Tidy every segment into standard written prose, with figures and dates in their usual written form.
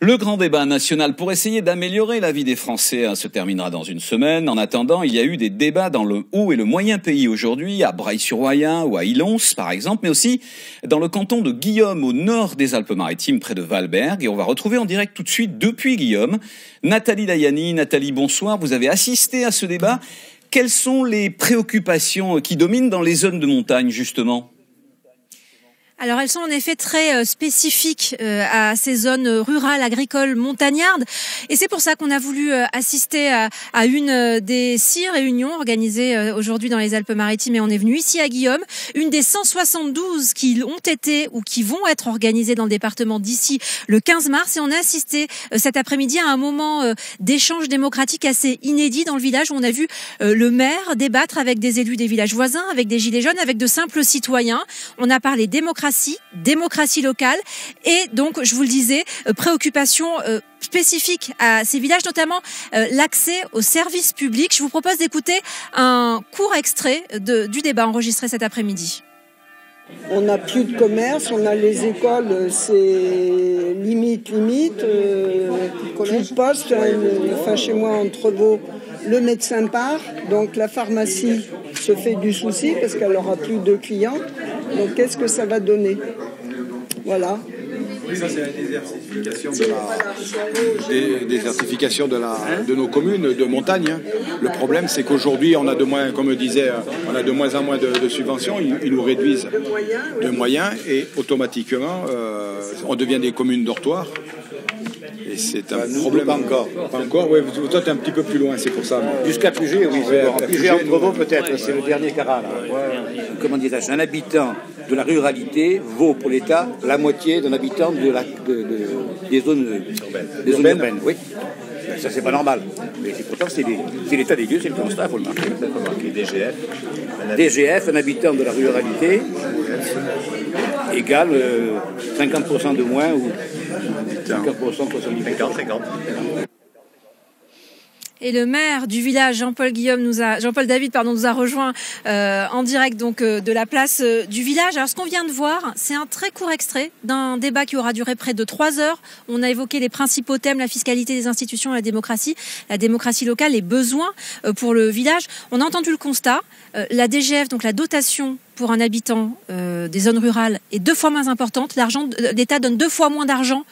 Le grand débat national pour essayer d'améliorer la vie des Français se terminera dans une semaine. En attendant, il y a eu des débats dans le haut et le moyen pays aujourd'hui, à Breil-sur-Royan ou à Ilons par exemple, mais aussi dans le canton de Guillaume, au nord des Alpes-Maritimes, près de Valberg. Et on va retrouver en direct tout de suite, depuis Guillaume, Nathalie Layani. Nathalie, bonsoir. Vous avez assisté à ce débat. Quelles sont les préoccupations qui dominent dans les zones de montagne, justement ? Alors elles sont en effet très spécifiques à ces zones rurales, agricoles, montagnardes. Et c'est pour ça qu'on a voulu assister à une des 6 réunions organisées aujourd'hui dans les Alpes-Maritimes. Et on est venu ici à Guillaume, une des 172 qui ont été ou qui vont être organisées dans le département d'ici le 15 mars. Et on a assisté cet après-midi à un moment d'échange démocratique assez inédit dans le village où on a vu le maire débattre avec des élus des villages voisins, avec des gilets jaunes, avec de simples citoyens. On a parlé démocratie locale et donc, je vous le disais, préoccupations spécifiques à ces villages, notamment l'accès aux services publics. Je vous propose d'écouter un court extrait du débat enregistré cet après-midi. On n'a plus de commerce, on a les écoles, c'est limite. Plus de poste, enfin chez moi en Trevaux, le médecin part, donc la pharmacie se fait du souci parce qu'elle n'aura plus de clients. Donc qu'est-ce que ça va donner ? Voilà. Oui, ça c'est la désertification de nos communes de montagne. Le problème c'est qu'aujourd'hui on a de moins, comme je disais, on a de moins en moins de subventions. Ils nous réduisent de moyens et automatiquement on devient des communes dortoirs. Et c'est un problème. Pas encore. Pas encore, oui. Toi, tu es un petit peu plus loin, c'est pour ça. Mais... Jusqu'à Puget, oui. Puget en Trevaux, peut-être. C'est le dernier carat. Comment dirais-je ? Un habitant de la ruralité vaut pour l'État la moitié d'un habitant des zones urbaines. Oui. Ça, c'est pas normal. Mais pourtant, c'est l'état des lieux, c'est le constat, il faut le marquer. DGF, un habitant de la ruralité, égale 50% de moins ou 50%, 50. Et le maire du village, Jean-Paul David, nous a rejoint en direct donc de la place du village. Alors ce qu'on vient de voir, c'est un très court extrait d'un débat qui aura duré près de 3 heures. On a évoqué les principaux thèmes, la fiscalité des institutions, la démocratie locale, les besoins pour le village. On a entendu le constat, la DGF, donc la dotation pour un habitant des zones rurales, est 2 fois moins importante. L'État donne 2 fois moins d'argent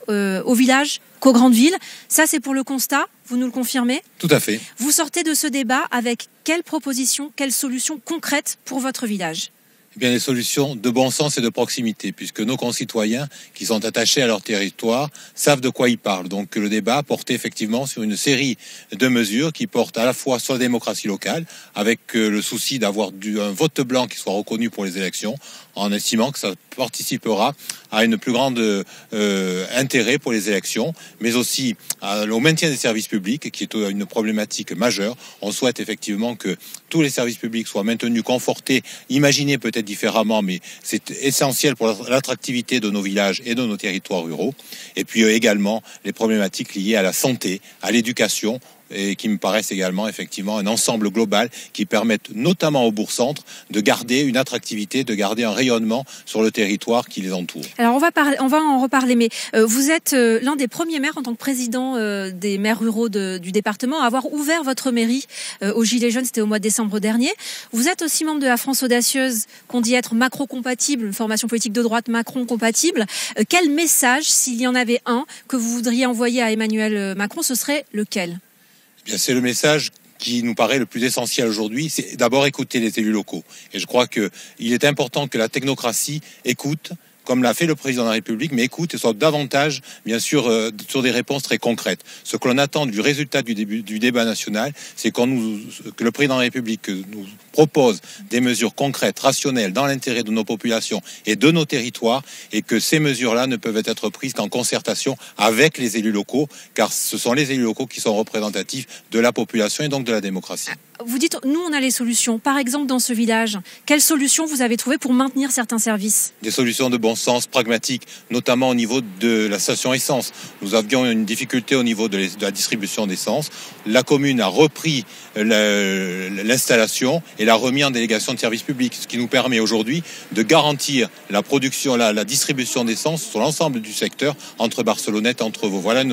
au village qu'aux grandes villes. Ça, c'est pour le constat. Vous nous le confirmez ? Tout à fait. Vous sortez de ce débat avec quelles propositions, quelles solutions concrètes pour votre village ? Eh bien, des solutions de bon sens et de proximité, puisque nos concitoyens qui sont attachés à leur territoire savent de quoi ils parlent. Donc, le débat portait effectivement sur une série de mesures qui portent à la fois sur la démocratie locale, avec le souci d'avoir un vote blanc qui soit reconnu pour les élections, en estimant que ça participera à une plus grande intérêt pour les élections, mais aussi au maintien des services publics, qui est une problématique majeure. On souhaite effectivement que tous les services publics soient maintenus, confortés, imaginés peut-être différemment, mais c'est essentiel pour l'attractivité de nos villages et de nos territoires ruraux. Et puis également les problématiques liées à la santé, à l'éducation, et qui me paraissent également effectivement un ensemble global qui permettent notamment au bourg-centre de garder une attractivité, de garder un rayonnement sur le territoire qui les entoure. Alors on va en reparler, mais vous êtes l'un des premiers maires en tant que président des maires ruraux du département à avoir ouvert votre mairie aux Gilets jaunes, c'était au mois de décembre dernier. Vous êtes aussi membre de la France audacieuse, qu'on dit être macro-compatible, une formation politique de droite Macron-compatible. Quel message, s'il y en avait un, que vous voudriez envoyer à Emmanuel Macron, ce serait lequel ? Bien, c'est le message qui nous paraît le plus essentiel aujourd'hui, c'est d'abord écouter les élus locaux. Et je crois qu'il est important que la technocratie écoute, comme l'a fait le président de la République, mais écoute et soit davantage, bien sûr, sur des réponses très concrètes. Ce que l'on attend du résultat du débat national, c'est que le président de la République nous propose des mesures concrètes, rationnelles, dans l'intérêt de nos populations et de nos territoires, et que ces mesures-là ne peuvent être prises qu'en concertation avec les élus locaux, car ce sont les élus locaux qui sont représentatifs de la population et donc de la démocratie. Vous dites, nous on a les solutions. Par exemple, dans ce village, quelles solutions vous avez trouvées pour maintenir certains services ? Des solutions de bon bon sens, pragmatique, notamment au niveau de la station essence. Nous avions une difficulté au niveau de la distribution d'essence. La commune a repris l'installation et l'a remis en délégation de service public, ce qui nous permet aujourd'hui de garantir la production, la distribution d'essence sur l'ensemble du secteur entre Barcelonnette et Entrevaux. Voilà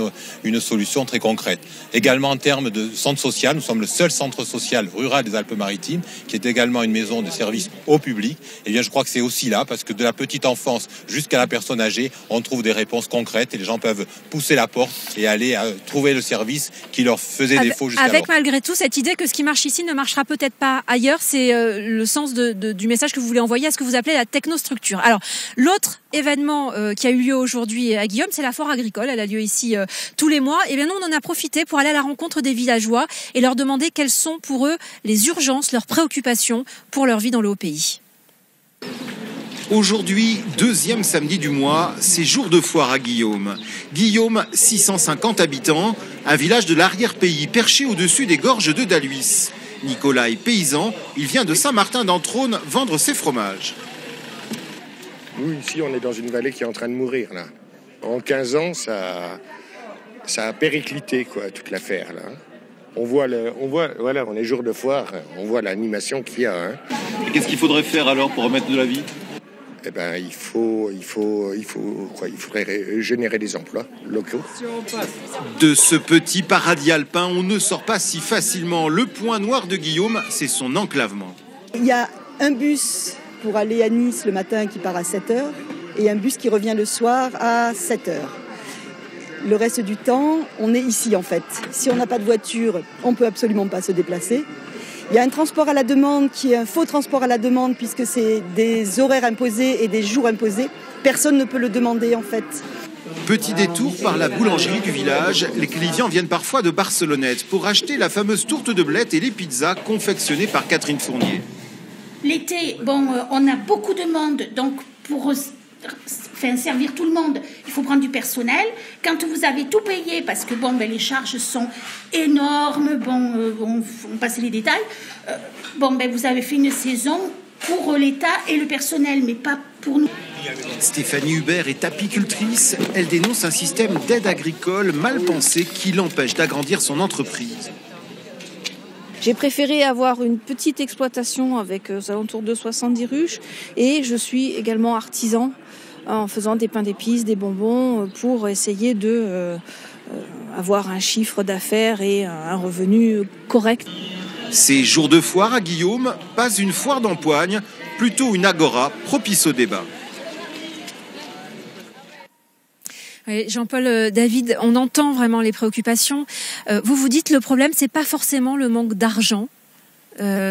une solution très concrète. Également en termes de centre social, nous sommes le seul centre social rural des Alpes-Maritimes qui est également une maison de service au public. Et bien je crois que c'est aussi là parce que de la petite enfance jusqu'à la personne âgée, on trouve des réponses concrètes et les gens peuvent pousser la porte et aller trouver le service qui leur faisait défaut jusqu'alors. Avec malgré tout cette idée que ce qui marche ici ne marchera peut-être pas ailleurs, c'est le sens du message que vous voulez envoyer à ce que vous appelez la technostructure. Alors l'autre événement qui a eu lieu aujourd'hui à Guillaume, c'est la foire agricole. Elle a lieu ici tous les mois. Et bien nous, on en a profité pour aller à la rencontre des villageois et leur demander quelles sont pour eux les urgences, leurs préoccupations pour leur vie dans le Haut-Pays. Aujourd'hui, deuxième samedi du mois, c'est jour de foire à Guillaume. Guillaume, 650 habitants, un village de l'arrière-pays perché au-dessus des gorges de Daluis. Nicolas est paysan, il vient de Saint-Martin-d'Entrône vendre ses fromages. Nous, ici, on est dans une vallée qui est en train de mourir, là. En 15 ans, ça a périclité, quoi, toute l'affaire, là. Voilà, on est jour de foire, on voit l'animation qu'il y a. Hein. Et qu'est-ce qu'il faudrait faire alors pour remettre de la vie ? Eh ben, il faudrait générer des emplois locaux. De ce petit paradis alpin, on ne sort pas si facilement. Le point noir de Guillaume, c'est son enclavement. Il y a un bus pour aller à Nice le matin qui part à 7h et un bus qui revient le soir à 7h. Le reste du temps, on est ici en fait. Si on n'a pas de voiture, on ne peut absolument pas se déplacer. Il y a un transport à la demande qui est un faux transport à la demande puisque c'est des horaires imposés et des jours imposés. Personne ne peut le demander en fait. Petit détour par la boulangerie du village, les clients viennent parfois de Barcelonnette pour acheter la fameuse tourte de blettes et les pizzas confectionnées par Catherine Fournier. L'été, on a beaucoup de monde, donc pour servir tout le monde, il faut prendre du personnel. Quand vous avez tout payé, parce que les charges sont énormes, on passe les détails, vous avez fait une saison pour l'État et le personnel, mais pas pour nous. Stéphanie Hubert est apicultrice. Elle dénonce un système d'aide agricole mal pensé qui l'empêche d'agrandir son entreprise. J'ai préféré avoir une petite exploitation avec aux alentours de 70 ruches et je suis également artisan en faisant des pains d'épices, des bonbons pour essayer de avoir un chiffre d'affaires et un revenu correct. Ces jours de foire à Guillaume, pas une foire d'empoigne, plutôt une agora propice au débat. Oui, Jean-Paul, David, on entend vraiment les préoccupations. Vous vous dites le problème, c'est pas forcément le manque d'argent.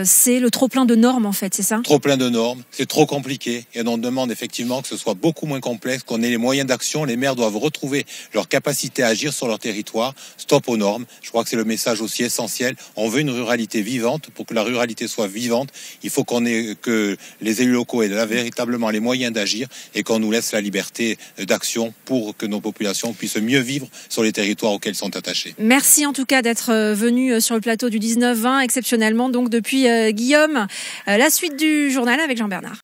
C'est le trop-plein de normes, en fait, c'est ça ? Trop-plein de normes, c'est trop compliqué. Et on demande effectivement que ce soit beaucoup moins complexe, qu'on ait les moyens d'action. Les maires doivent retrouver leur capacité à agir sur leur territoire. Stop aux normes. Je crois que c'est le message aussi essentiel. On veut une ruralité vivante. Pour que la ruralité soit vivante, il faut que les élus locaux aient véritablement les moyens d'agir et qu'on nous laisse la liberté d'action pour que nos populations puissent mieux vivre sur les territoires auxquels ils sont attachés. Merci en tout cas d'être venu sur le plateau du 19-20, exceptionnellement donc depuis Guillaume. La suite du journal avec Jean Bernard.